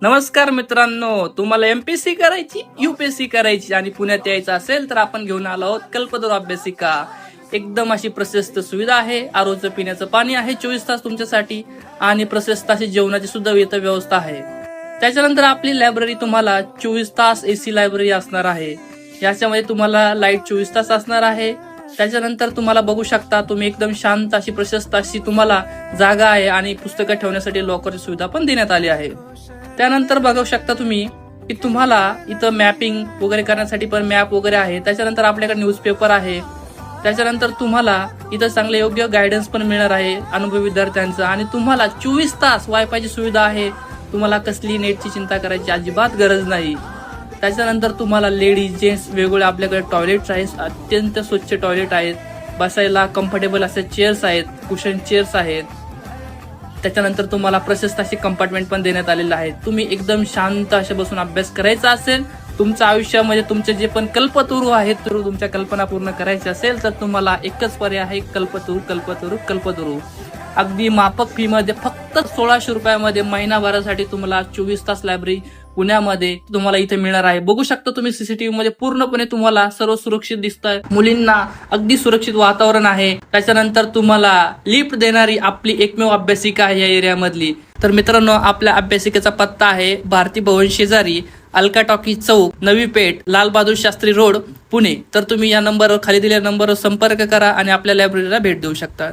नमस्कार मित्रांनो, तुम्हाला एमपीएससी करायची, यूपीएससी करायची आणि पुण्यात यायचं असेल तर आपण घेऊन आलो आहोत कल्पतरू अभ्यासिका. एकदम अशी प्रशस्त सुविधा आहे. आरोचं पिण्याचं पाणी आहे 24 तास तुमच्यासाठी आणि प्रशस्त अशी जेवणाची सुद्धा इथं व्यवस्था आहे. त्याच्यानंतर आपली लायब्ररी तुम्हाला 24 तास एसी लायब्ररी असणार आहे. याच्यामध्ये तुम्हाला लाईट 24 तास असणार आहे. त्याच्यानंतर तुम्हाला बघू शकता तुम्ही एकदम शांत अशी प्रशस्त अशी तुम्हाला जागा आहे आणि पुस्तकं ठेवण्यासाठी लॉकरची सुविधा पण देण्यात आली आहे. त्यानंतर बघू शकता तुम्ही की तुम्हाला इथं मॅपिंग वगैरे करण्यासाठी पण मॅप वगैरे आहे. त्याच्यानंतर आपल्याकडे न्यूजपेपर आहे. त्याच्यानंतर तुम्हाला इथं चांगले योग्य गायडन्स पण मिळणार आहे अनुभवी विद्यार्थ्यांचं आणि तुम्हाला 24 तास वायफायची सुविधा आहे. तुम्हाला कसली नेटची चिंता करायची अजिबात गरज नाही. त्याच्यानंतर तुम्हाला लेडीज जेंट्स वेगवेगळे आपल्याकडे टॉयलेट्स आहेत. अत्यंत स्वच्छ टॉयलेट आहेत. बसायला कम्फर्टेबल असे चेअर्स आहेत, कुशन चेअर्स आहेत. त्याच्यानंतर तुम्हाला प्रशस्त अशी कंपार्टमेंट पण देण्यात आलेलं आहे. तुम्ही एकदम शांत अशा बसून अभ्यास करायचा असेल, तुमच्या आयुष्यामध्ये तुमचे जे पण कल्पतरू आहेत तर तुमच्या कल्पना पूर्ण करायच्या असेल तर तुम्हाला एकच पर्याय आहे, कल्पतरू कल्पतरू कल्पतरू. अगदी माफक फी मध्ये फक्त 1600 रुपयामध्ये महिनाभरासाठी तुम्हाला 24 तास लायब्ररी पुण्यामध्ये तुम्हाला इथे मिळणार आहे. बघू शकता तुम्ही सीसीटीव्ही मध्ये पूर्णपणे तुम्हाला सर्व सुरक्षित दिसतंय. मुलींना अगदी सुरक्षित वातावरण आहे. त्याच्यानंतर तुम्हाला लिफ्ट देणारी आपली एकमेव अभ्यासिका आहे या एरियामधली. तर मित्रांनो, आपल्या अभ्यासिकेचा पत्ता आहे भारती भवन शेजारी, अलका टॉकी चौक, नवी पेठ, लाल बहादूर शास्त्री रोड, पुणे. तर तुम्ही या नंबरवर खाली दिलेल्या नंबरवर संपर्क करा आणि आपल्या लायब्ररीला भेट देऊ शकता.